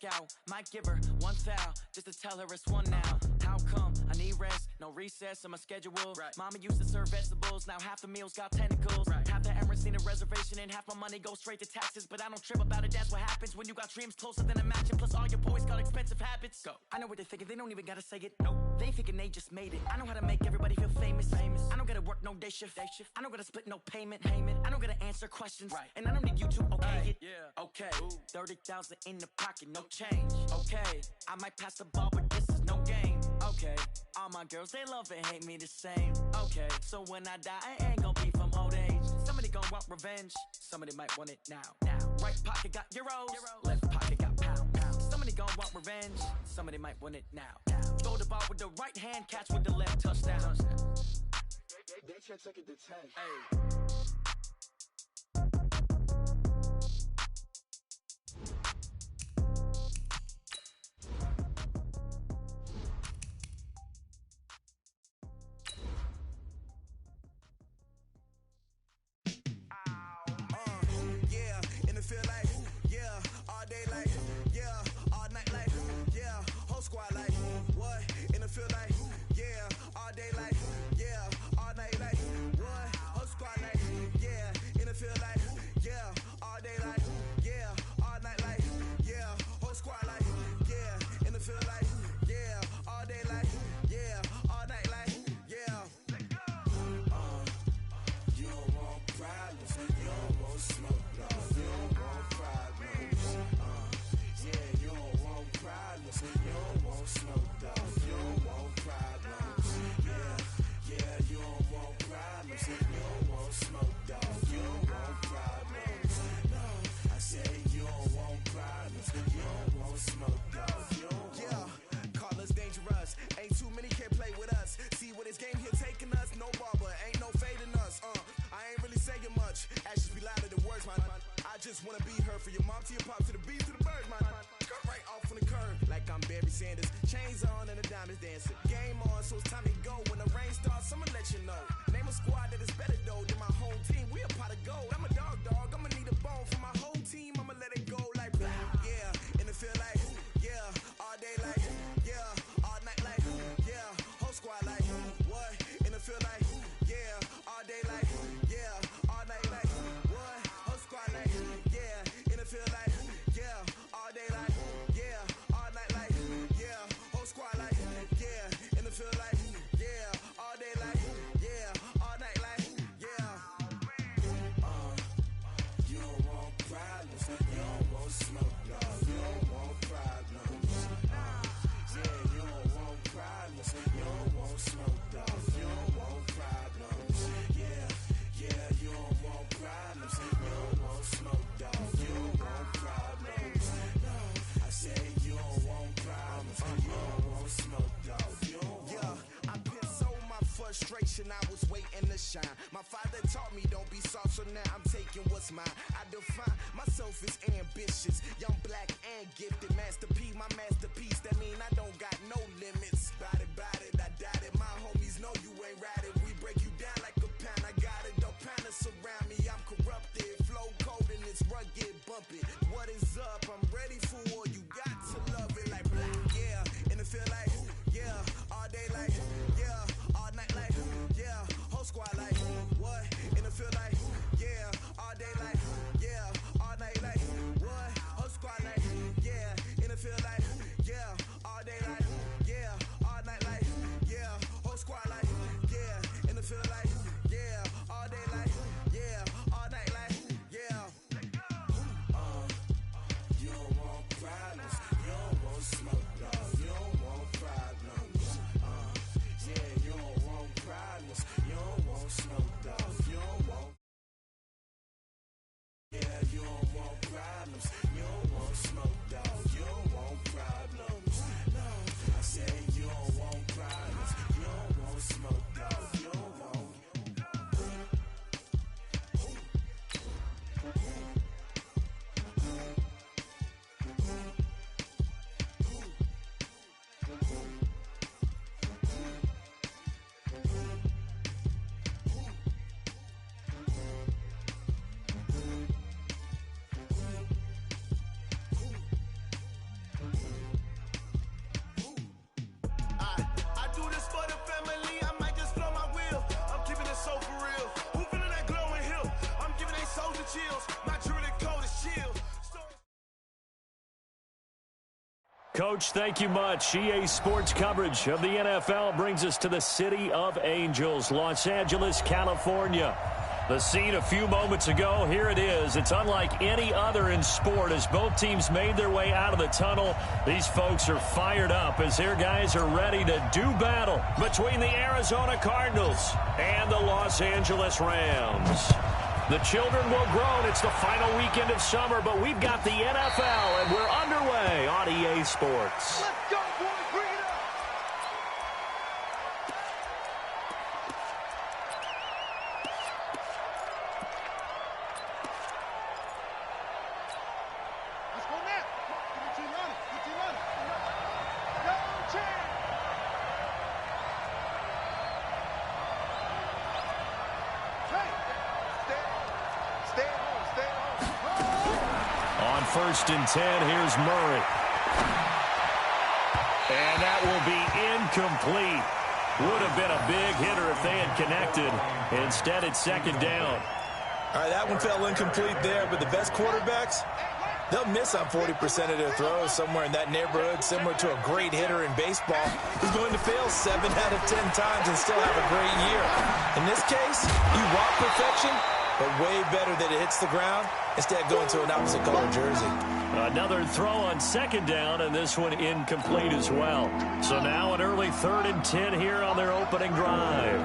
out, might give her one foul, just to tell her it's one now. How come I need rest, no recess in my schedule? Right. Mama used to serve vegetables, now half the meals got tentacles. Right. Half the Emirates need a reservation and half my money goes straight to taxes. But I don't trip about it, that's what happens when you got dreams closer than a mansion. Plus all your boys got expensive habits. Go. I know what they're thinking, they don't even gotta say it. Nope. They thinking they just made it. I know how to make everybody feel famous. I don't gotta work no day shift. I don't gotta split no payment. I don't gotta answer questions. Right. And I don't need you to okay it. Yeah. Okay. Ooh. 30,000 in the pocket, no change. Okay. I might pass the ball, but this is no game. Okay. All my girls, they love and hate me the same. Okay. So when I die, I ain't gonna be from old age. Somebody gonna want revenge. Somebody might want it now. Right pocket got euros. Left pocket got pound. Somebody gonna want revenge. Somebody might want it now. Throw the ball with the right hand, catch with the left, touchdown. They can't take it to 10. Hey. Wanna be her for your mom to your pop to the beat to the bird, man. Cut right off on the curve like I'm Barry Sanders. Chains on and the diamonds dancing. Game on, so it's time to go. When the rain starts, I'ma let you know. Name a squad that is better though than my home team. We a pot of gold. I'm a dog. I'ma need a bone for my whole team. I'ma let it go like yeah. In the field like yeah. All day like yeah. All night like yeah. Whole squad like what? In the field like yeah. All day like yeah. All night like what? Whole squad like feel like, yeah, all day like, yeah, all night like, yeah, whole squad like, yeah, in the field like, yeah, all day like, yeah, all night like, yeah. You don't want problems, you don't want smoke, no, you don't want problems. Yeah, you don't want problems, you don't want smoke, no, you don't want problems. Yeah, you don't want problems, you don't want smoke, dog. Frustration, I was waiting to shine. My father taught me don't be soft, so now I'm taking what's mine. I define myself as ambitious, young, black, and gifted. Master P, my masterpiece. That mean I don't got no limits. Bout it, I doubt it. My homies know you ain't ratted. We break you down like a pound. I got it, don't pound us around me. I'm corrupted, flow cold and it's rugged, bumpy. What is up? I'm ready for war. You got to love it like black, yeah. And it feel like, yeah, all day like, yeah. All night like, yeah, whole squad like, what? In the field like, yeah, all day like, yeah, all night like, what? Whole squad like, yeah, in the field like, yeah, all day like, yeah, all night like, yeah, whole squad like, yeah. chills. My jewelry coat is chill. Coach, thank you much. EA Sports coverage of the NFL brings us to the City of Angels, Los Angeles, California. The scene a few moments ago, here it is. It's unlike any other in sport as both teams made their way out of the tunnel. These folks are fired up as their guys are ready to do battle between the Arizona Cardinals and the Los Angeles Rams. The children will groan. It's the final weekend of summer, but we've got the NFL, and we're underway on EA Sports. Let's go, boys. Bring it up. Let's go now. Get your running. Get your running. Go, champ. Stay home. Stay home. On 1st and 10, here's Murray. And that will be incomplete. Would have been a big hitter if they had connected. Instead, it's 2nd down. All right, that one fell incomplete there, but the best quarterbacks, they'll miss on 40% of their throws somewhere in that neighborhood, similar to a great hitter in baseball who's going to fail 7 out of 10 times and still have a great year. In this case, you want perfection, but way better that it hits the ground instead of going to an opposite color jersey. Another throw on 2nd down, and this one incomplete as well. So now an early 3rd and 10 here on their opening drive.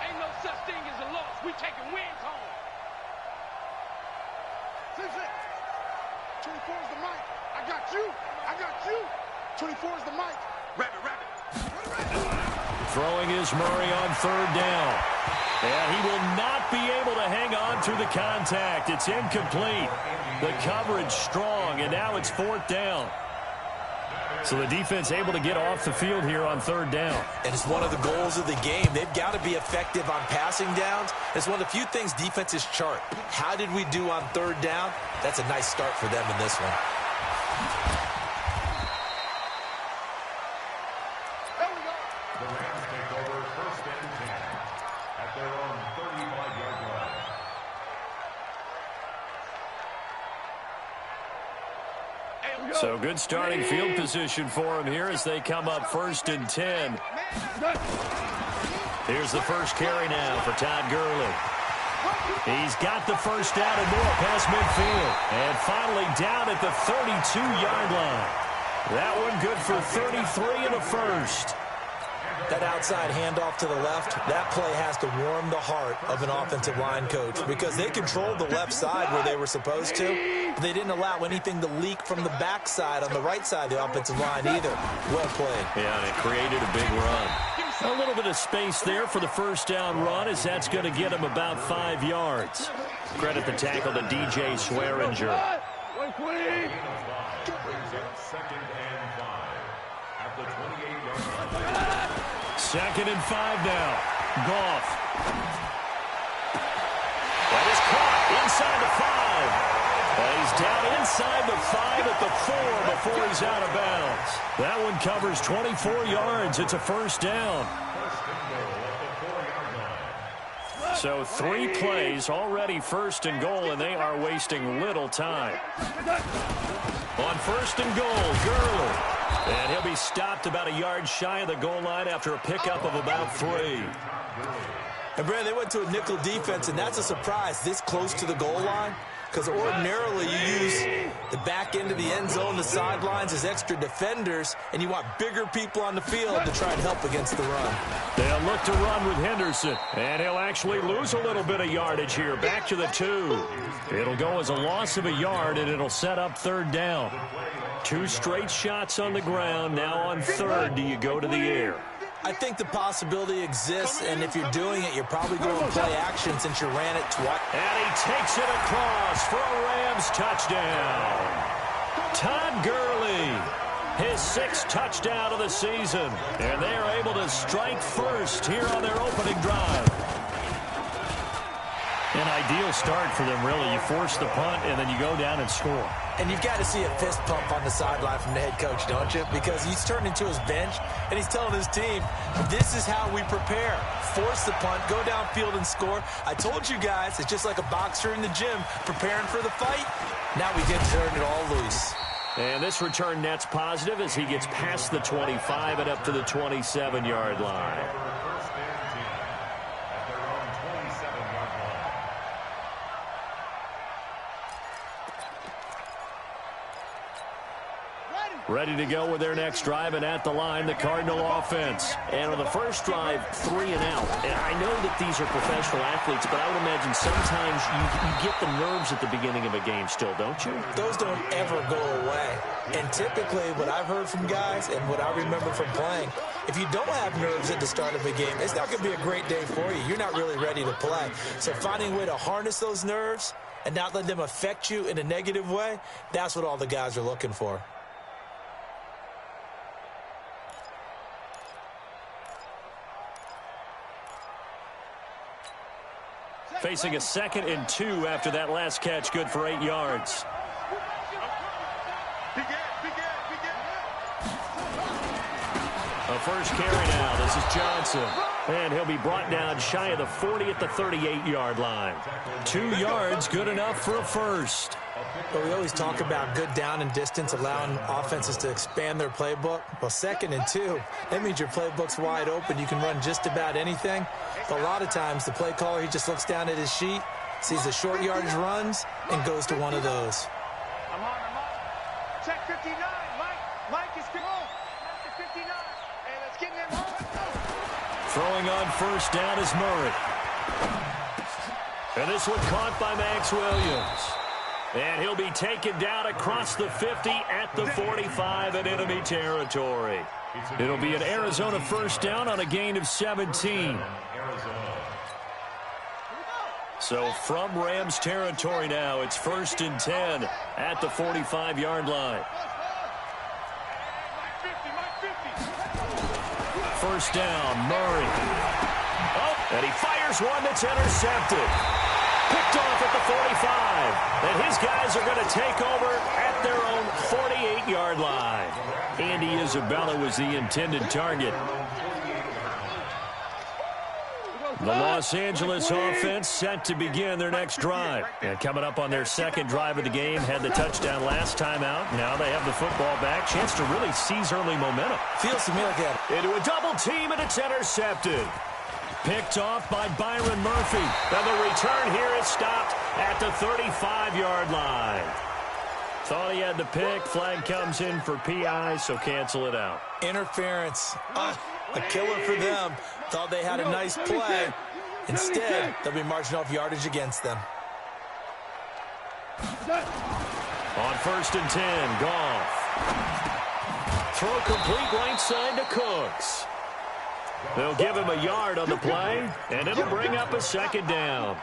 Ain't no such thing as a loss. We taking wins home. 24 is the mic. I got you. I got you. 24 is the mic. Rabbit. Throwing is Murray on 3rd down. And he will not be able to hang on to the contact. It's incomplete. The coverage strong, and now it's 4th down. So the defense able to get off the field here on 3rd down. And it's one of the goals of the game. They've got to be effective on passing downs. It's one of the few things defenses chart. How did we do on 3rd down? That's a nice start for them in this one. The Rams take over 1st and 10 at their own 35-yard line. So good starting field position for him here as they come up 1st and 10. Here's the first carry now for Todd Gurley. He's got the first down and more past midfield. And finally down at the 32-yard line. That one good for 33 in the first. That outside handoff to the left, that play has to warm the heart of an offensive line coach because they controlled the left side where they were supposed to. But they didn't allow anything to leak from the backside on the right side of the offensive line either. Well played. Yeah, and it created a big run. A little bit of space there for the first down run as that's going to get him about 5 yards. Credit the tackle to DJ Swearinger. Brings up 2nd and 5 at the 28-yard line. 2nd and 5 now. Goff. That is caught inside the 5. And he's down inside the 5 at the 4 before he's out of bounds. That one covers 24 yards. It's a first down. So 3 plays already 1st and goal, and they are wasting little time. On 1st and goal, Gurley. And he'll be stopped about a yard shy of the goal line after a pickup of about 3. And, Brad, they went to a nickel defense, and that's a surprise this close to the goal line. Because ordinarily you use the back end of the end zone, the sidelines as extra defenders, and you want bigger people on the field to try and help against the run. They'll look to run with Henderson, and he'll actually lose a little bit of yardage here, back to the 2. It'll go as a loss of a yard, and it'll set up 3rd down. 2 straight shots on the ground. Now on 3rd, do you go to the air? I think the possibility exists, and if you're doing it, you're probably going to play action since you ran it twice. And he takes it across for a Rams touchdown. Todd Gurley, his 6th touchdown of the season. And they are able to strike first here on their opening drive. An ideal start for them, really. You force the punt, and then you go down and score. And you've got to see a fist pump on the sideline from the head coach, don't you? Because he's turned into his bench, and he's telling his team, this is how we prepare. Force the punt, go downfield and score. I told you guys, it's just like a boxer in the gym preparing for the fight. Now we get to turn it all loose. And this return net's positive as he gets past the 25 and up to the 27-yard line. Ready to go with their next drive, and at the line, the Cardinal offense. And on the first drive, 3 and out. And I know that these are professional athletes, but I would imagine sometimes you get the nerves at the beginning of a game still, don't you? Those don't ever go away. And typically, what I've heard from guys and what I remember from playing, if you don't have nerves at the start of a game, it's not going to be a great day for you. You're not really ready to play. So finding a way to harness those nerves and not let them affect you in a negative way, that's what all the guys are looking for. Facing a 2nd and 2 after that last catch, good for 8 yards. A first carry now. This is Johnson. And he'll be brought down shy of the 40 at the 38-yard line. 2 yards, good enough for a first. Well, we always talk about good down and distance, allowing offenses to expand their playbook. Well, 2nd and 2, that means your playbook's wide open. You can run just about anything. But a lot of times, the play caller, he just looks down at his sheet, sees the short yardage runs, and goes to one of those. I'm on. Check 59. Mike is good. Mike is 59. And let's get them home. Throwing on first down is Murray. And this one caught by Max Williams. And he'll be taken down across the 50 at the 45 in enemy territory. It'll be an Arizona first down on a gain of 17. So from Rams territory now, it's 1st and 10 at the 45-yard line. First down, Murray. Oh, and he fires one that's intercepted. Picked off at the 45. And his guys are going to take over at their own 48-yard line. Andy Isabella was the intended target. The Los Angeles offense set to begin their next drive. And coming up on their 2nd drive of the game, had the touchdown last time out. Now they have the football back. Chance to really seize early momentum. Feels to me like that. Into a double team, and it's intercepted. Picked off by Byron Murphy. And the return here is stopped at the 35-yard line. Thought he had the pick. Flag comes in for PI, so cancel it out. Interference. A killer for them. Thought they had a nice play. Instead, they'll be marching off yardage against them. On 1st and 10, Goff. Throw complete right side to Cooks. They'll give him a yard on the play, and it'll bring up a 2nd down.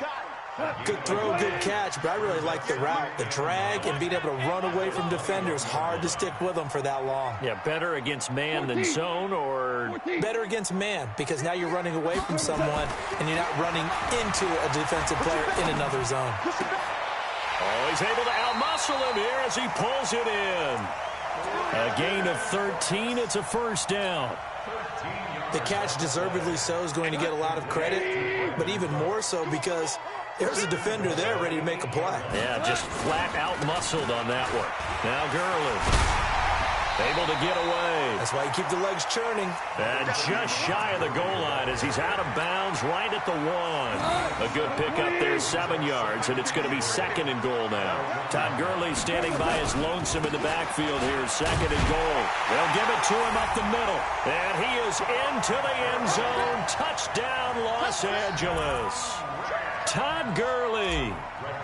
Good throw, good catch, but I really like the route, the drag, and being able to run away from defenders. Hard to stick with them for that long. Yeah, better against man than zone, or? Better against man, because now you're running away from someone, and you're not running into a defensive player in another zone. Oh, he's able to outmuscle him here as he pulls it in. A gain of 13, it's a first down. The catch, deservedly so, is going to get a lot of credit, but even more so because there's a defender there ready to make a play. Yeah, just flat out muscled on that one. Now Gurley able to get away. That's why you keep the legs churning. And just shy of the goal line as he's out of bounds right at the 1. A good pick up there, 7 yards, and it's going to be 2nd and goal now. Todd Gurley standing by his lonesome in the backfield here, 2nd and goal. They'll give it to him up the middle, and he is into the end zone. Touchdown, Los Angeles. Todd Gurley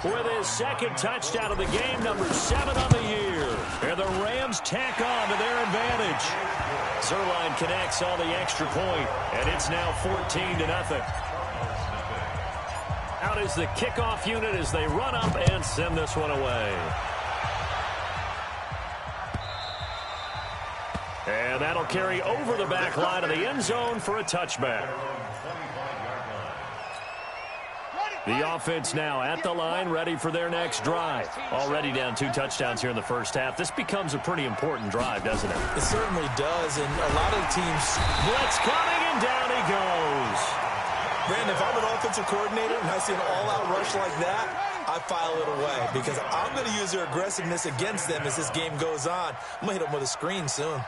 with his 2nd touchdown of the game, number 7 on the year. And the Rams tack on to their advantage. Zerline connects on the extra point, and it's now 14-0. Out is the kickoff unit as they run up and send this one away. And that'll carry over the back line of the end zone for a touchback. The offense now at the line, ready for their next drive. Already down 2 touchdowns here in the first half. This becomes a pretty important drive, doesn't it? It certainly does, and a lot of the teams... Blitz coming, and down he goes. Brandon, if I'm an offensive coordinator and I see an all-out rush like that, I file it away because I'm going to use their aggressiveness against them as this game goes on. I'm going to hit them with a screen soon.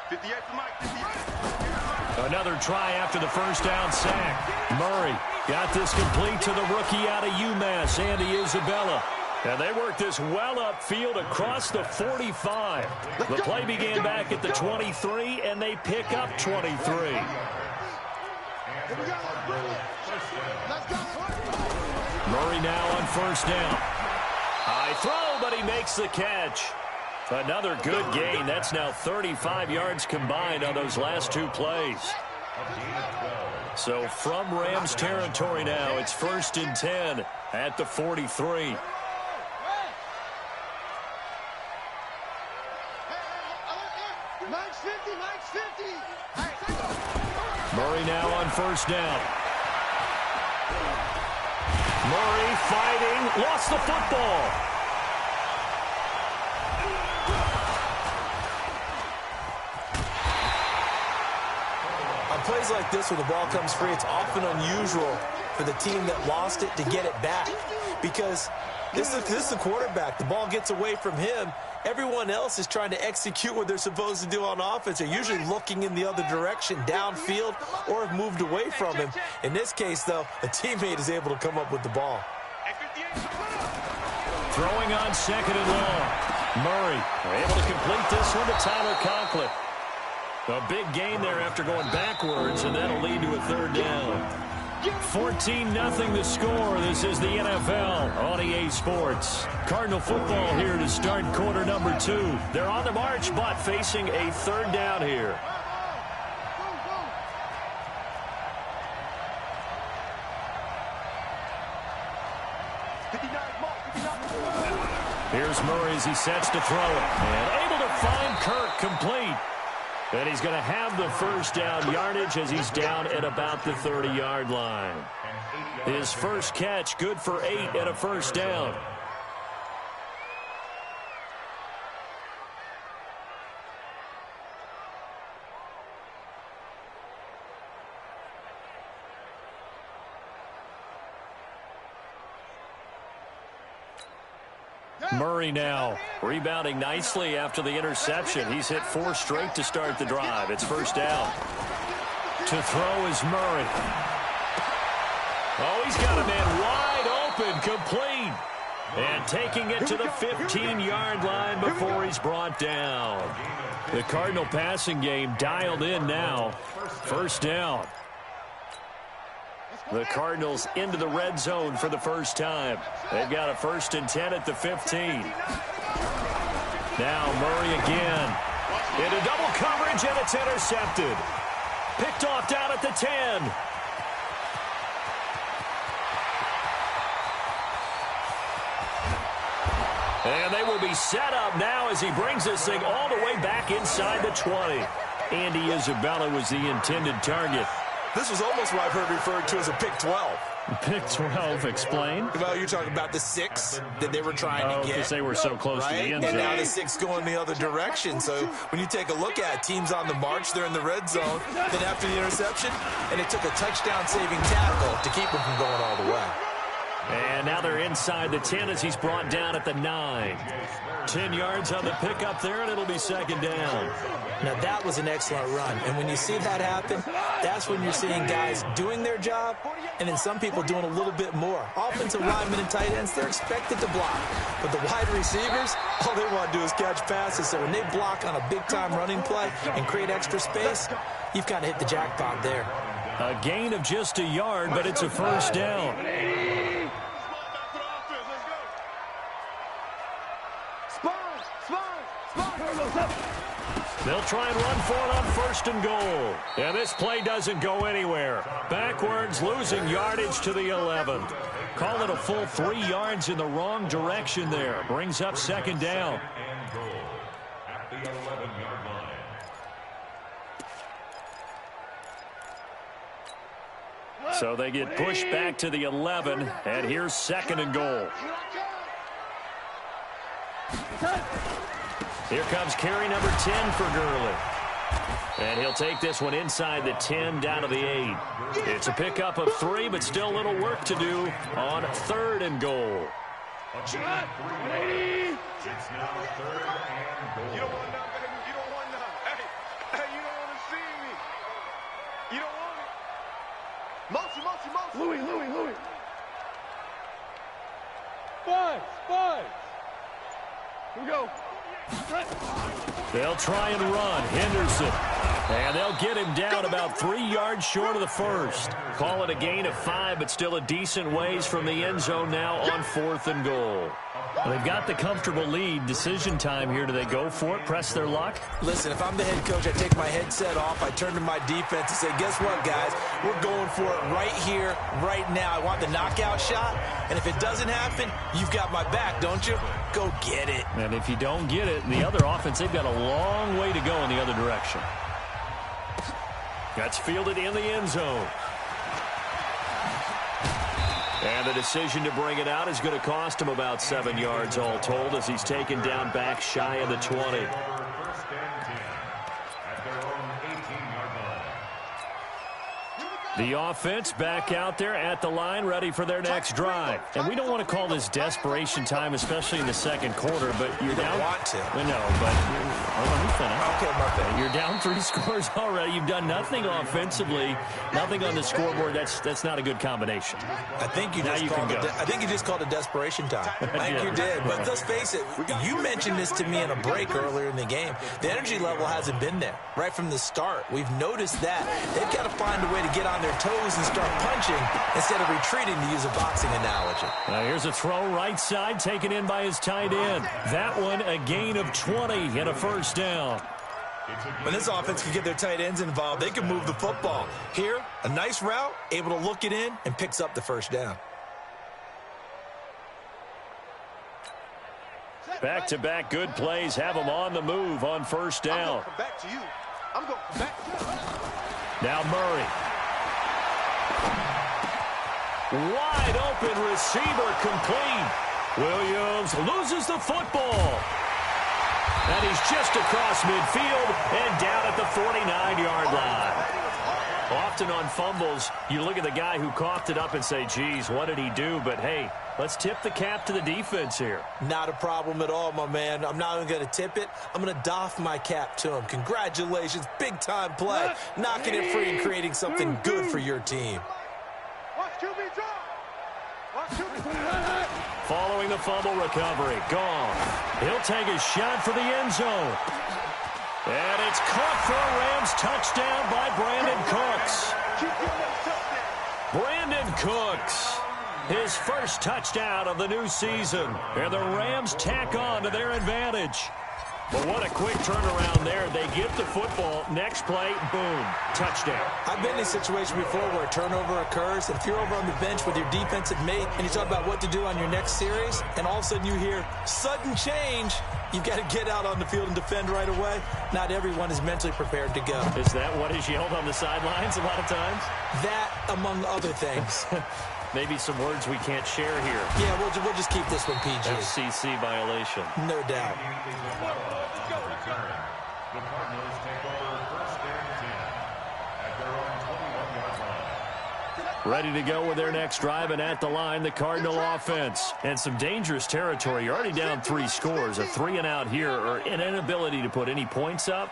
58 to Mike, 58. Another try after the first down sack. Murray got this complete to the rookie out of UMass, Andy Isabella. And they work this well upfield across the 45. The play began back at the 23, and they pick up 23. Murray now on first down. High throw, but he makes the catch. Another good gain. That's now 35 yards combined on those last 2 plays. So from Rams territory now, it's 1st and 10 at the 43. Murray now on first down. Murray fighting, lost the football. On plays like this where the ball comes free, it's often unusual for the team that lost it to get it back because this is the quarterback. The ball gets away from him. Everyone else is trying to execute what they're supposed to do on offense. They're usually looking in the other direction, downfield, or have moved away from him. In this case, though, a teammate is able to come up with the ball. Throwing on 2nd and long. Murray able to complete this one to Tyler Conklin. A big gain there after going backwards, and that'll lead to a 3rd down. 14-0 the score. This is the NFL on EA Sports. Cardinal football here to start quarter number 2. They're on the march, but facing a 3rd down here. Here's Murray as he sets to throw it. And able to find Kirk complete. And he's going to have the first down yardage as he's down at about the 30-yard line. His first catch, good for 8 and a first down. Murray now rebounding nicely after the interception. He's hit 4 straight to start the drive. It's first down. To throw is Murray. Oh, he's got a man wide open, complete. And taking it to the 15-yard line before he's brought down. The Cardinal passing game dialed in now. First down. The Cardinals into the red zone for the first time. They've got a 1st and 10 at the 15. Now Murray again. Into double coverage, and it's intercepted. Picked off down at the 10. And they will be set up now as he brings this thing all the way back inside the 20. Andy Isabella was the intended target. This was almost what I've heard referred to as a pick 12. Pick 12, explain. Well, you're talking about the 6 that they were trying to get. Because they were so close to the end zone. And now the 6 going the other direction. So when you take a look at teams on the march, they're in the red zone. Then after the interception, and it took a touchdown-saving tackle to keep them from going all the way. And now they're inside the 10 as he's brought down at the 9. 10 yards on the pickup there, and it'll be 2nd down. Now, that was an excellent run. And when you see that happen, that's when you're seeing guys doing their job and then some people doing a little bit more. Offensive linemen and tight ends, they're expected to block. But the wide receivers, all they want to do is catch passes. So when they block on a big-time running play and create extra space, you've kind of hit the jackpot there. A gain of just a yard, but it's a first down. They'll try and run for it on 1st and goal. And this play doesn't go anywhere. Backwards, losing yardage to the 11. Call it a full 3 yards in the wrong direction there. Brings up 2nd down. And goal at the 11-yard line. So they get pushed back to the 11, and here's 2nd and goal. Here comes carry number 10 for Gurley. And he'll take this one inside the 10 down to the 8. It's a pickup of 3, but still a little work to do on 3rd and goal. It's now 3rd and goal. You don't want none, baby. You don't want none. Hey, you don't want to see me. You don't want it. Motion. Louis. 5. Here we go. They'll try and run. Henderson. And they'll get him down about 3 yards short of the first. Call it a gain of 5, but still a decent ways from the end zone now on 4th and goal. Well, they've got the comfortable lead. Decision time here. Do they go for it, press their luck? Listen, if I'm the head coach, I take my headset off. I turn to my defense and say, guess what, guys? We're going for it right here, right now. I want the knockout shot, and if it doesn't happen, you've got my back, don't you? Go get it. And if you don't get it, the other offense, they've got a long way to go in the other direction. That's fielded in the end zone. And the decision to bring it out is going to cost him about 7 yards all told as he's taken down back shy of the 20. 1st and 10 at their own 18-yard line. The offense back out there at the line, ready for their next drive. And we don't want to call this desperation time, especially in the 2nd quarter, but you're down. Want to. No, but let me finish. Okay, my bad. You're down 3 scores already. You've done nothing offensively, nothing on the scoreboard. That's not a good combination. I think you just called it desperation time. I think you did. But let's face it, you mentioned this to me in a break earlier in the game. The energy level hasn't been there right from the start. We've noticed that. They've got to find a way to get on their toes and start punching instead of retreating, to use a boxing analogy. Here's a throw right side taken in by his tight end. That one a gain of 20 and a 1st down. When this offense can get their tight ends involved, they can move the football. Here, a nice route, able to look it in, and picks up the 1st down. Back-to-back good plays have them on the move on 1st down. I'm going to come back to you. Now Murray. Wide open receiver complete. Williams loses the football. And he's just across midfield and down at the 49-yard line. Often on fumbles, you look at the guy who coughed it up and say, geez, what did he do? But, hey, let's tip the cap to the defense here. Not a problem at all, my man. I'm not even going to tip it. I'm going to doff my cap to him. Congratulations. Big-time play. Knocking it free and creating something good for your team. Following the fumble recovery. Gone. He'll take a shot for the end zone. And it's caught for a Rams touchdown by Brandon Cooks. Brandon Cooks, his first touchdown of the new season. And the Rams tack on to their advantage. But what a quick turnaround there. They get the football. Next play, boom, touchdown. I've been in a situation before where a turnover occurs. And if you're over on the bench with your defensive mate and you talk about what to do on your next series, and all of a sudden you hear sudden change, you've got to get out on the field and defend right away. Not everyone is mentally prepared to go. Is that what is yelled on the sidelines a lot of times? That, among other things. Maybe some words we can't share here. Yeah, we'll just keep this one PG. FCC violation. No doubt. The Cardinals take over 1st and 10 at their own 21-yard line. Ready to go with their next drive, and at the line, the Cardinal offense. And some dangerous territory. You're already down 3 scores. A 3-and-out here, or an inability to put any points up.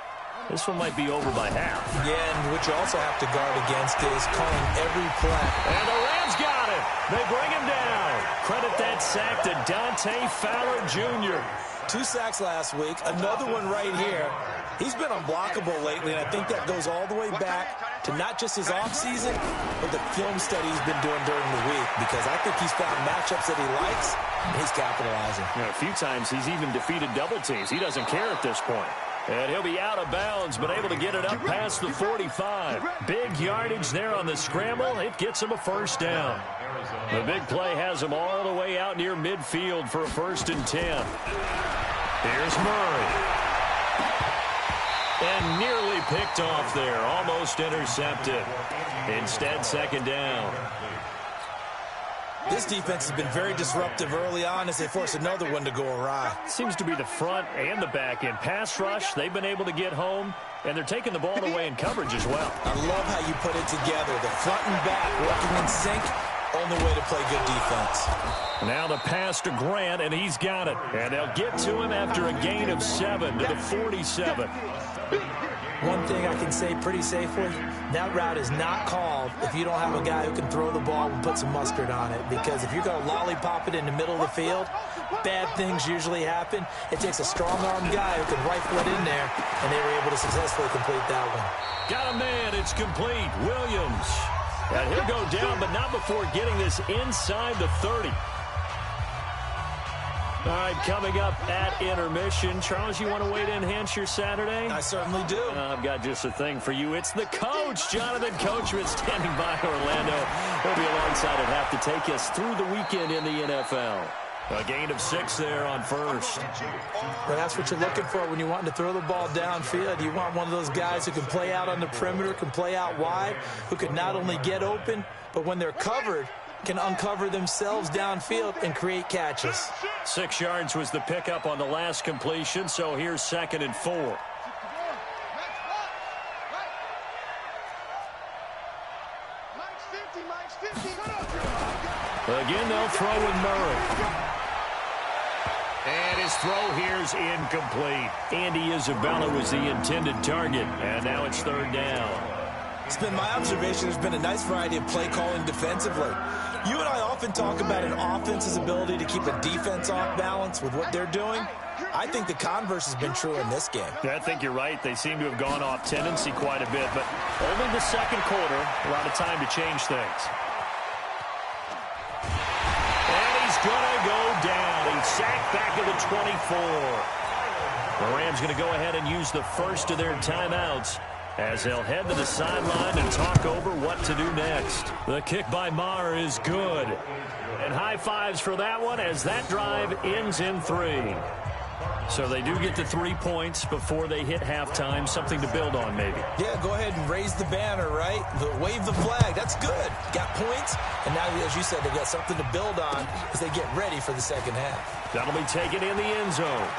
This one might be over by half. Yeah, and what you also have to guard against is calling every play. And the Rams got it. They bring him down. Credit that sack to Dante Fowler Jr. 2 sacks last week, another one right here. He's been unblockable lately, and I think that goes all the way back to not just his offseason, but the film study he's been doing during the week, because I think he's found matchups that he likes, and he's capitalizing. A few times he's even defeated double teams. He doesn't care at this point. And he'll be out of bounds, but able to get it up past the 45. Big yardage there on the scramble. It gets him a 1st down. The big play has him all the way out near midfield for a 1st and 10. Here's Murray. And nearly picked off there, almost intercepted. Instead, second down. This defense has been very disruptive early on as they force another one to go awry. Seems to be the front and the back end. Pass rush, they've been able to get home, and they're taking the ball away in coverage as well. I love how you put it together. The front and back working in sync, only way to play good defense. Now the pass to Grant, and he's got it. And they'll get to him after a gain of 7 to the 47. One thing I can say pretty safely, that route is not called if you don't have a guy who can throw the ball and put some mustard on it. Because if you're going to lollipop it in the middle of the field, bad things usually happen. It takes a strong-armed guy who can rifle it in there, and they were able to successfully complete that one. Got a man, it's complete. Williams. And he'll go down, but not before getting this inside the 30. All right, coming up at intermission. Charles, you want to wait to enhance your Saturday? I certainly do. I've got just a thing for you. It's the coach, Jonathan Coachman, standing by Orlando. He'll be alongside at half to take us through the weekend in the NFL. A gain of 6 there on first. Well, that's what you're looking for when you're wanting to throw the ball downfield. You want one of those guys who can play out on the perimeter, can play out wide, who can not only get open, but when they're covered, can uncover themselves downfield and create catches. 6 yards was the pickup on the last completion, so here's 2nd and 4. Again, they'll throw with Murray. And his throw here's incomplete. Andy Isabella was the intended target, and now it's 3rd down. It's been my observation there's been a nice variety of play calling defensively. You and I often talk about an offense's ability to keep a defense off balance with what they're doing. I think the converse has been true in this game. Yeah, I think you're right. They seem to have gone off tendency quite a bit, but only the second quarter, a lot of time to change things. And he's going to go down. He's sacked back at the 24. The Rams going to go ahead and use the first of their timeouts as they'll head to the sideline and talk over what to do next. The kick by Maher is good. And high fives for that one as that drive ends in 3. So they do get the 3 points before they hit halftime. Something to build on, maybe. Yeah, go ahead and raise the banner, right? Wave the flag. That's good. Got points. And now, as you said, they got something to build on as they get ready for the second half. That'll be taken in the end zone.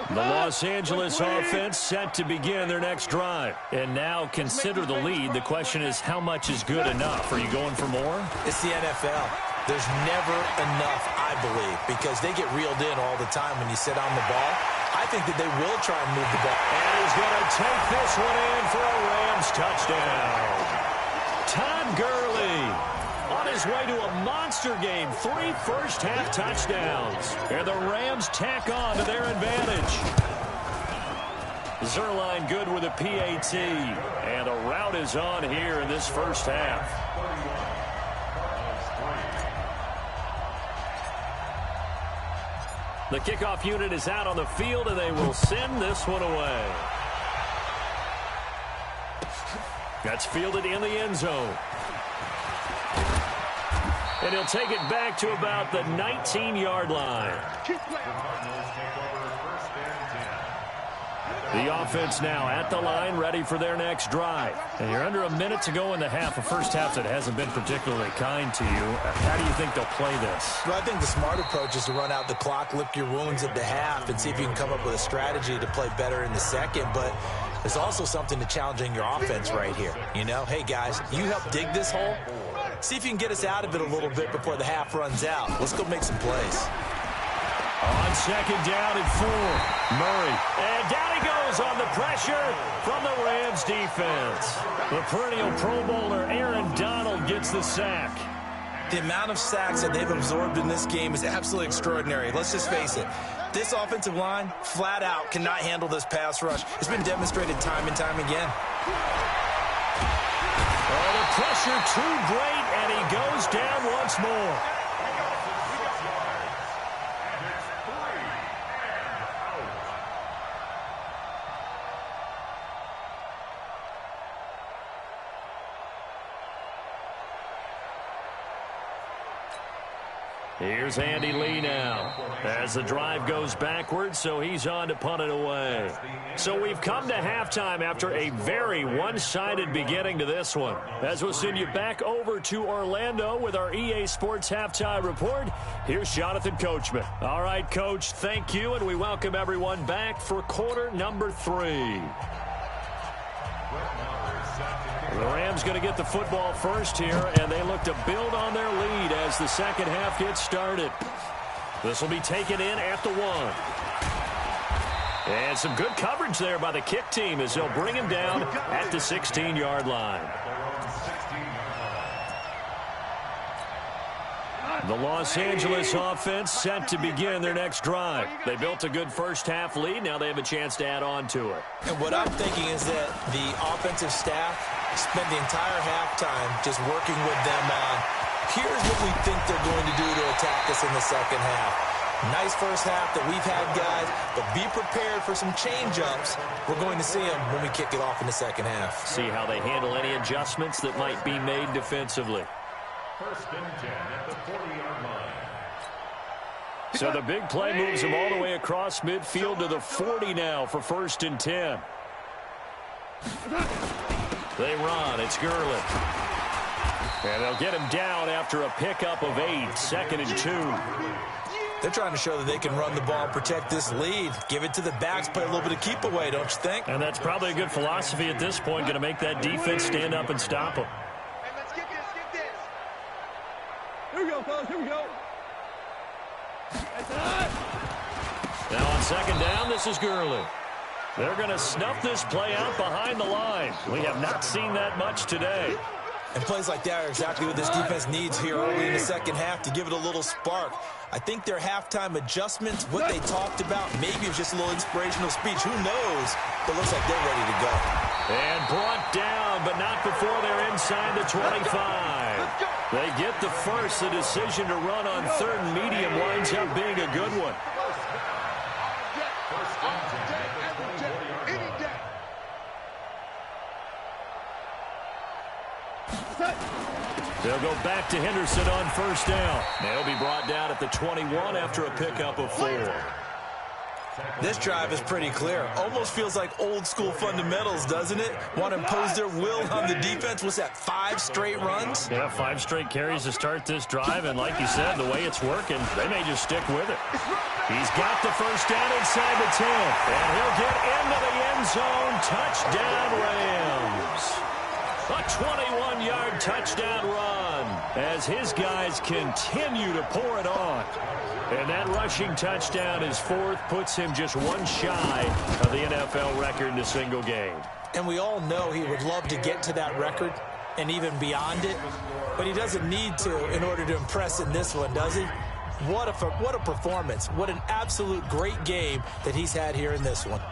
The Los Angeles offense set to begin their next drive. And now consider the lead. The question is, how much is good enough? Are you going for more? It's the NFL. There's never enough, I believe, because they get reeled in all the time when you sit on the ball. I think that they will try and move the ball. And he's going to take this one in for a Rams touchdown. Todd Gurley on his way to a monster game. 3 first-half touchdowns. And the Rams tack on to their advantage. Zerline good with a PAT. And a rout is on here in this first half. The kickoff unit is out on the field, and they will send this one away. That's fielded in the end zone. And he'll take it back to about the 19-yard line. The offense now at the line, ready for their next drive. And you're under a minute to go in the half, a first half that hasn't been particularly kind to you. How do you think they'll play this? Well, I think the smart approach is to run out the clock, lick your wounds at the half, and see if you can come up with a strategy to play better in the second. But there's also something to challenging your offense right here. You know, hey, guys, you help dig this hole. See if you can get us out of it a little bit before the half runs out. Let's go make some plays. On second down and 4, Murray. And down he goes on the pressure from the Rams defense. The perennial Pro Bowler Aaron Donald gets the sack. The amount of sacks that they've absorbed in this game is absolutely extraordinary. Let's just face it. This offensive line, flat out, cannot handle this pass rush. It's been demonstrated time and time again. Oh, the pressure too great, and he goes down once more. Here's Andy Lee now as the drive goes backwards, so he's on to punt it away. So we've come to halftime after a very one-sided beginning to this one. As we'll send you back over to Orlando with our EA Sports Halftime Report, here's Jonathan Coachman. All right, Coach, thank you, and we welcome everyone back for quarter number 3. The Rams going to get the football first here, and they look to build on their lead as the second half gets started. This will be taken in at the 1. And some good coverage there by the kick team as they'll bring him down at the 16-yard line. The Los Angeles offense set to begin their next drive. They built a good first-half lead. Now they have a chance to add on to it. And what I'm thinking is that the offensive staff spent the entire halftime just working with them on, here's what we think they're going to do to attack us in the second half. Nice first half that we've had, guys, but be prepared for some change-ups. We're going to see them when we kick it off in the second half. See how they handle any adjustments that might be made defensively. First and 10 at the 40-yard line. So the big play moves them all the way across midfield to the 40 now for first and 10. They run. It's Gurley. And they'll get him down after a pickup of 8. Second and 2. They're trying to show that they can run the ball and protect this lead. Give it to the backs, play a little bit of keep away, don't you think? And that's probably a good philosophy at this point, going to make that defense stand up and stop them. Hey, let's get this. Here we go, fellas. Here we go. Now on second down, this is Gurley. They're going to snuff this play out behind the line. We have not seen that much today. And plays like that are exactly what this defense needs here early in the second half to give it a little spark. I think their halftime adjustments, what they talked about, maybe it was just a little inspirational speech. Who knows? But it looks like they're ready to go. And brought down, but not before they're inside the 25. They get the first. The decision to run on third and medium winds up being a good one. They'll go back to Henderson on first down. They'll be brought down at the 21 after a pickup of 4. This drive is pretty clear. Almost feels like old school fundamentals, doesn't it? Want to impose their will on the defense. What's that, 5 straight runs? Yeah, 5 straight carries to start this drive. And like you said, the way it's working, they may just stick with it. He's got the first down inside the 10. And he'll get into the end zone. Touchdown, Rams. A 21-yard touchdown run as his guys continue to pour it on. And that rushing touchdown is 4th, puts him just one shy of the NFL record in a single game. And we all know he would love to get to that record and even beyond it, but he doesn't need to in order to impress in this one, does he? What a performance. What an absolute great game that he's had here in this one.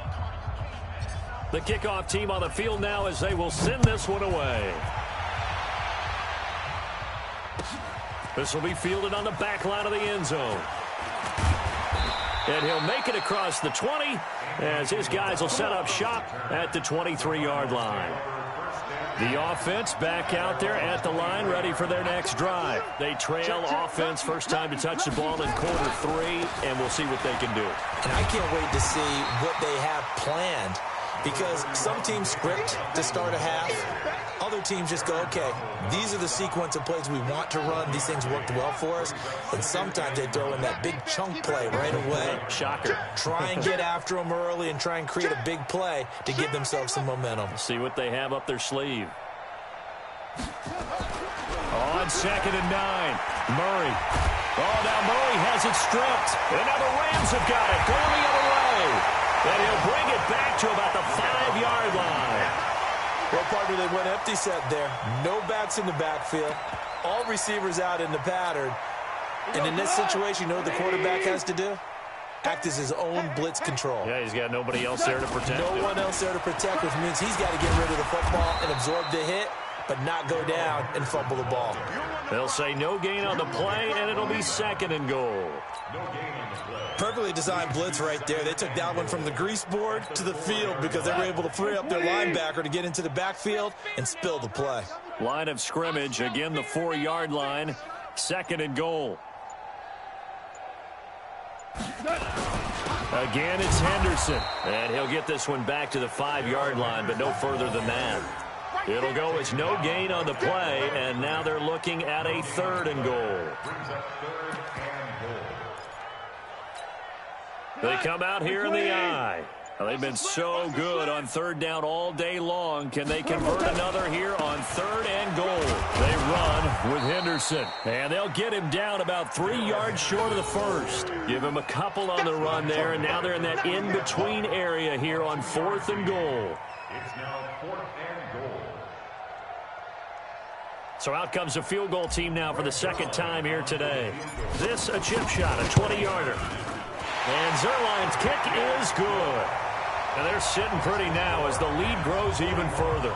The kickoff team on the field now as they will send this one away. This will be fielded on the back line of the end zone. And he'll make it across the 20 as his guys will set up shop at the 23-yard line. The offense back out there at the line, ready for their next drive. They trail offense, first time to touch the ball in quarter 3, and we'll see what they can do. And I can't wait to see what they have planned, because some teams script to start a half. Other teams just go, okay, these are the sequence of plays we want to run. These things worked well for us. And sometimes they throw in that big chunk play right away. Shocker. Try and get after them early and try and create a big play to give themselves some momentum. See what they have up their sleeve. On second and 9, Murray. Oh, now Murray has it stripped. And now the Rams have got it. Going the other way. And he'll bring it back to about the 5-yard line. Well, partner, they went empty set there. No backs in the backfield. All receivers out in the pattern. And in this situation, you know what the quarterback has to do? Act as his own blitz control. Yeah, he's got nobody else there to protect him. No one else there to protect, which means he's got to get rid of the football and absorb the hit, but not go down and fumble the ball. They'll say no gain on the play, and it'll be second and goal. Perfectly designed blitz right there. They took that one from the grease board to the field because they were able to free up their linebacker to get into the backfield and spill the play. Line of scrimmage, again the 4-yard line, second and goal. Again, it's Henderson. And he'll get this one back to the 5-yard line, but no further than that. It'll go as no gain on the play, and now they're looking at a 3rd and goal. They come out here in the I. Well, they've been so good on 3rd down all day long. Can they convert another here on 3rd and goal? They run with Henderson, and they'll get him down about 3 yards short of the 1st. Give him a couple on the run there, and now they're in that in-between area here on 4th and goal. It's now 4th and goal. So out comes a field goal team now for the 2nd time here today. This a chip shot, a 20-yarder. And Zerline's kick is good. And they're sitting pretty now as the lead grows even further.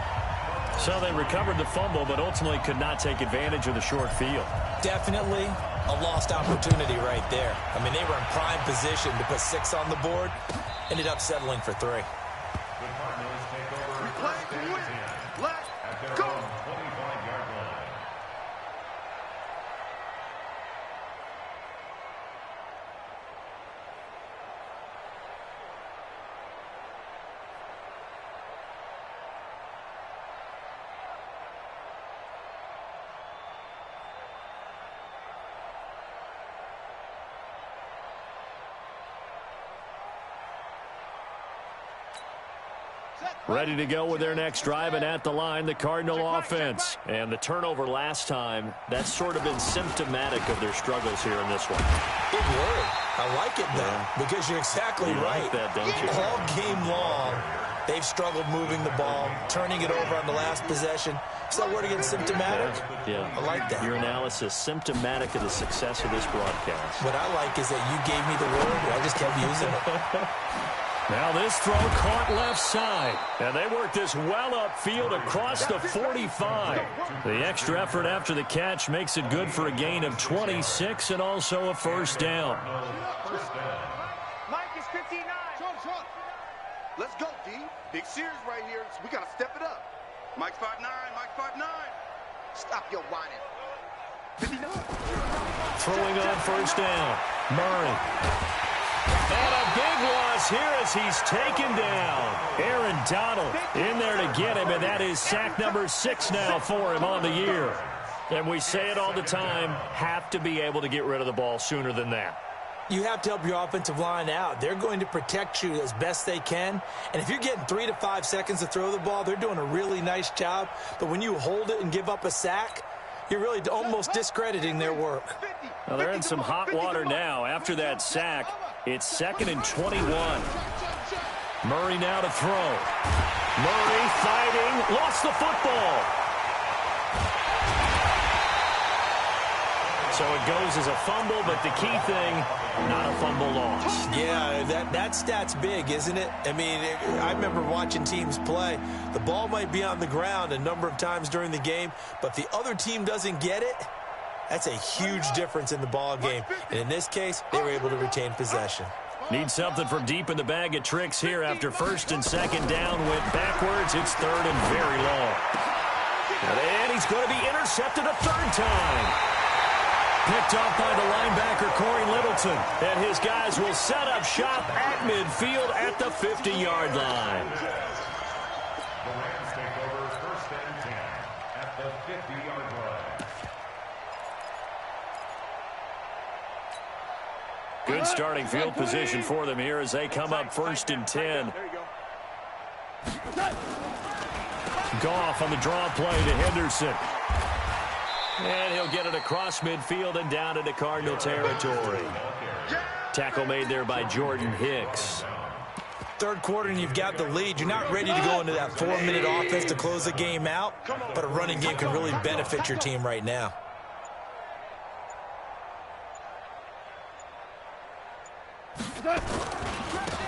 So they recovered the fumble, but ultimately could not take advantage of the short field. Definitely a lost opportunity right there. I mean, they were in prime position to put 6 on the board. Ended up settling for 3. The Cardinals take over first and 10 at their own 25-yard line. Ready to go with their next drive, and at the line, the Cardinal offense. And the turnover last time, that's sort of been symptomatic of their struggles here in this one. Big word. I like it, though, because you're exactly right. Like that, don't you? All game long, they've struggled moving the ball, turning it over on the last possession. Is that word again, symptomatic? Yeah. I like that. Your analysis, symptomatic of the success of this broadcast. What I like is that you gave me the word, and I just kept using it. Now this throw caught left side. And they work this well upfield across the 45. The extra effort after the catch makes it good for a gain of 26 and also a 1st down. Mike is 59. Let's go, D. Big series right here. So we got to step it up. Mike's 5'9". Mike's 5'9". Stop your whining. 59. Throwing on 1st down. Murray. And a big loss here as he's taken down. Aaron Donald in there to get him, and that is sack number 6 now for him on the year. And we say it all the time, have to be able to get rid of the ball sooner than that. You have to help your offensive line out. They're going to protect you as best they can. And if you're getting 3 to 5 seconds to throw the ball, they're doing a really nice job. But when you hold it and give up a sack, you're really almost discrediting their work. Well, they're in some hot water now. After that sack, it's 2nd and 21. Murray now to throw. Murray fighting, lost the football. So it goes as a fumble, but the key thing, not a fumble loss. Yeah, that stat's big, isn't it? I mean, I remember watching teams play. The ball might be on the ground a number of times during the game, but if the other team doesn't get it, that's a huge difference in the ball game. And in this case, they were able to retain possession. Need something from deep in the bag of tricks here after 1st and 2nd down. Went backwards. It's 3rd and very long. And he's going to be intercepted a 3rd time. Picked off by the linebacker, Corey Littleton. And his guys will set up shop at midfield at the 50-yard line. The Rams take over 1st and 10 at the 50-yard line. Good starting field position for them here as they come up 1st and 10. Goff on the draw play to Henderson. And he'll get it across midfield and down into Cardinal territory. Tackle made there by Jordan Hicks. 3rd quarter and you've got the lead. You're not ready to go into that 4-minute offense to close the game out, but a running game can really benefit your team right now.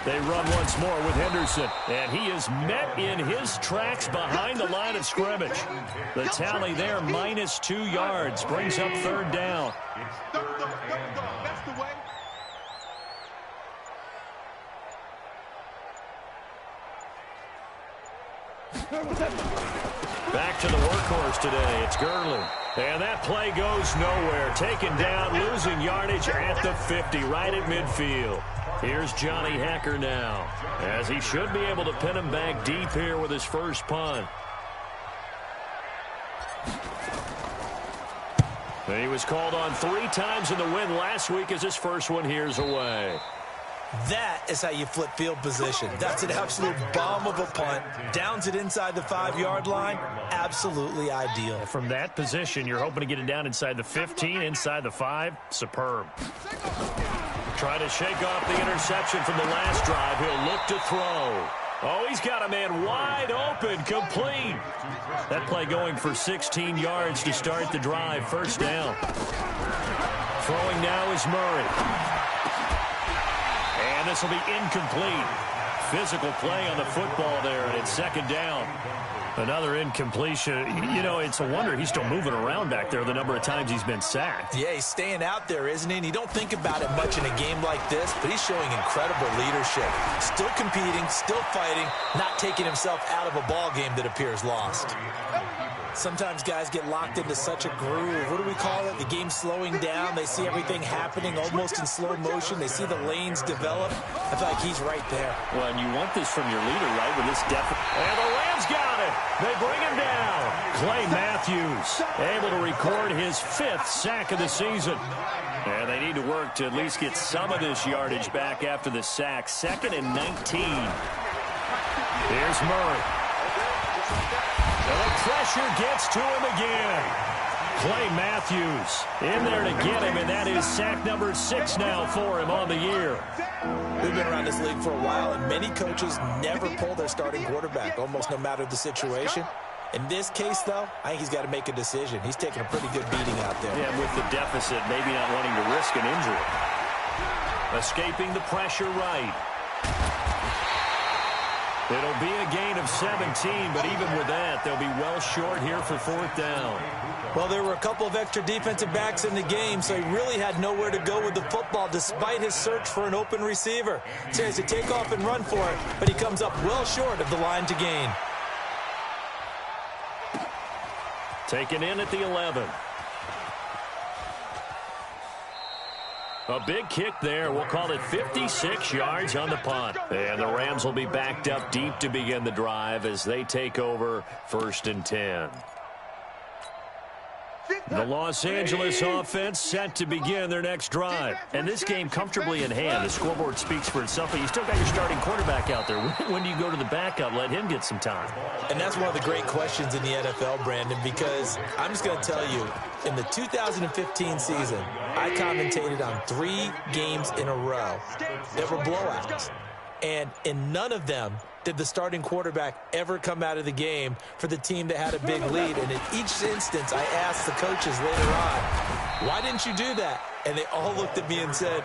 They run once more with Henderson, and he is met in his tracks behind the line of scrimmage. The tally there, -2 yards, brings up 3rd down. That's the way. Back to the workhorse today. It's Gurley. And that play goes nowhere. Taken down, losing yardage at the 50, right at midfield. Here's Johnny Hacker now, as he should be able to pin him back deep here with his first punt. He was called on 3 times in the win last week as his first one here's away. That is how you flip field position. That's an absolute bomb of a punt. Downs it inside the 5-yard line. Absolutely ideal. From that position, you're hoping to get it down inside the 15, inside the 5. Superb. Try to shake off the interception from the last drive. He'll look to throw. Oh, he's got a man wide open, complete. That play going for 16 yards to start the drive. First down. Throwing now is Murray. And this will be incomplete. Physical play on the football there, and it's second down. Another incompletion. You know, it's a wonder he's still moving around back there the number of times he's been sacked. Yeah, he's staying out there, isn't he? And you don't think about it much in a game like this, but he's showing incredible leadership. Still competing, still fighting, not taking himself out of a ball game that appears lost. Sometimes guys get locked into such a groove. What do we call it? The game's slowing down. They see everything happening almost in slow motion. They see the lanes develop. I feel like he's right there. Well, and you want this from your leader, right? With this depth. And the Rams got it. They bring him down. Clay Matthews able to record his 5th sack of the season. And they need to work to at least get some of this yardage back after the sack. 2nd and 19. Here's Murray. And the pressure gets to him again. Clay Matthews in there to get him, and that is sack number 6 now for him on the year. We've been around this league for a while, and many coaches never pull their starting quarterback, almost no matter the situation. In this case, though, I think he's got to make a decision. He's taking a pretty good beating out there. Yeah, with the deficit, maybe not wanting to risk an injury. Escaping the pressure right. It'll be a gain of 17, but even with that, they'll be well short here for 4th down. Well, there were a couple of extra defensive backs in the game, so he really had nowhere to go with the football despite his search for an open receiver. So he has to take off and run for it, but he comes up well short of the line to gain. Taken in at the 11. A big kick there. We'll call it 56 yards on the punt. And the Rams will be backed up deep to begin the drive as they take over 1st and 10. The Los Angeles offense set to begin their next drive. And this game comfortably in hand. The scoreboard speaks for itself, but you still got your starting quarterback out there. When do you go to the backup? Let him get some time. And that's one of the great questions in the NFL, Brandon, because I'm just going to tell you, in the 2015 season, I commentated on 3 games in a row that were blowouts. And in none of them did the starting quarterback ever come out of the game for the team that had a big lead. And in each instance, I asked the coaches later on, why didn't you do that? And they all looked at me and said,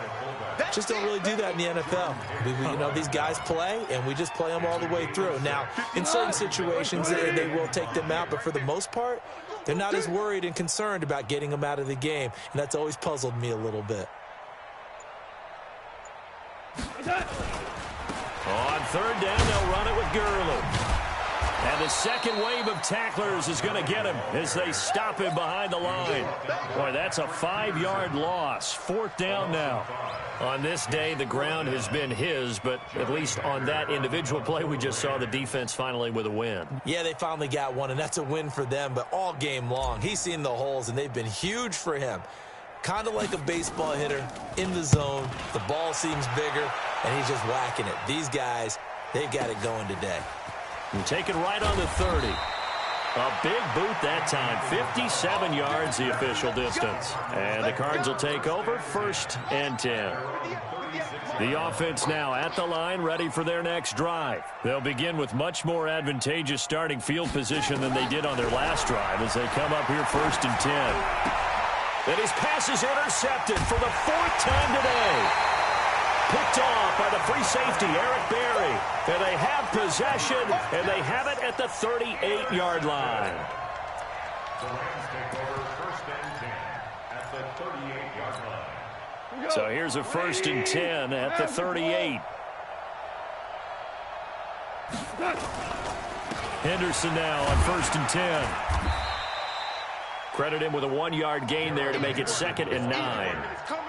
just don't really do that in the NFL. You know, these guys play, and we just play them all the way through. Now, in certain situations, they will take them out, but for the most part, they're not as worried and concerned about getting them out of the game. And that's always puzzled me a little bit. On 3rd down, they'll run it with Gurley. And the second wave of tacklers is going to get him as they stop him behind the line. Boy, that's a 5-yard loss. 4th down now. On this day, the ground has been his, but at least on that individual play, we just saw the defense finally with a win. Yeah, they finally got one, and that's a win for them, but all game long, he's seen the holes, and they've been huge for him. Kind of like a baseball hitter in the zone. The ball seems bigger, and he's just whacking it. These guys, they've got it going today. And take it right on the 30. A big boot that time. 57 yards the official distance. And the Cards will take over 1st and 10. The offense now at the line, ready for their next drive. They'll begin with much more advantageous starting field position than they did on their last drive as they come up here 1st and 10. And his pass is intercepted for the 4th time today. Picked off by the free safety, Eric Berry. And they have possession, and they have it at the 38-yard line. The Rams take over 1st and 10 at the 38-yard line. So here's a 1st and 10 at the 38. Henderson now on 1st and 10. Credit him with a 1-yard gain there to make it 2nd and 9.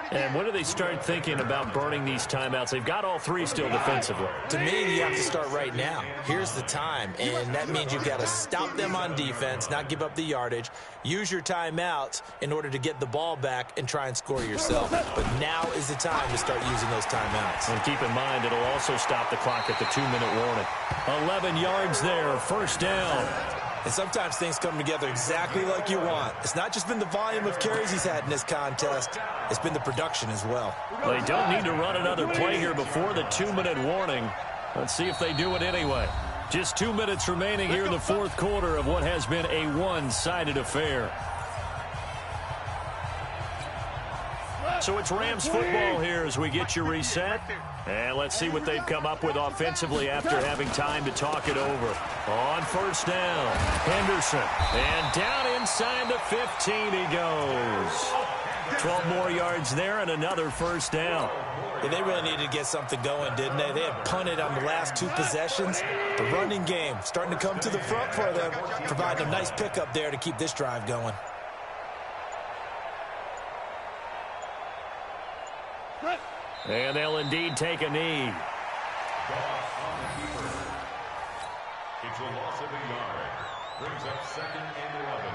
And when do they start thinking about burning these timeouts? They've got all 3 still defensively. To me, you have to start right now. Here's the time, and that means you've got to stop them on defense, not give up the yardage, use your timeouts in order to get the ball back and try and score yourself. But now is the time to start using those timeouts. And keep in mind, it'll also stop the clock at the 2-minute warning. 11 yards there, 1st down. And sometimes things come together exactly like you want. It's not just been the volume of carries he's had in this contest. It's been the production as well. They don't need to run another play here before the 2-minute warning. Let's see if they do it anyway. Just 2 minutes remaining here in the 4th quarter of what has been a one-sided affair. So it's Rams football here as we get you reset. And let's see what they've come up with offensively after having time to talk it over. On 1st down, Henderson. And down inside the 15 he goes. 12 more yards there and another 1st down. Yeah, they really needed to get something going, didn't they? They had punted on the last 2 possessions. The running game starting to come to the front for them, providing a nice pickup there to keep this drive going. And they'll indeed take a knee. It's a loss of a yard. Brings up 2nd and 11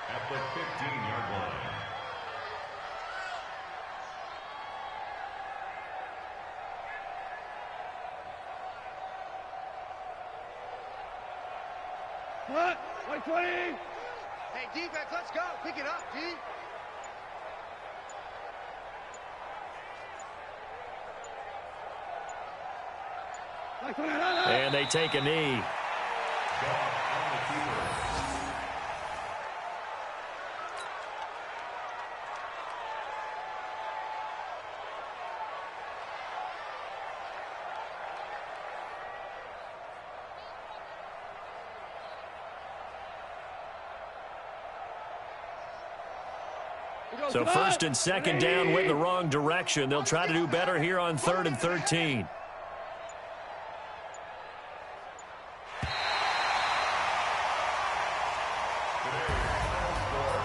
at the 15-yard line. What? 120. Hey, defense, let's go. Pick it up, D. And they take a knee. So 1st and 2nd down went in the wrong direction. They'll try to do better here on 3rd and 13.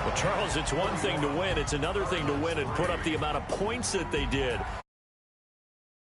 Well, Charles, it's one thing to win. It's another thing to win and put up the amount of points that they did.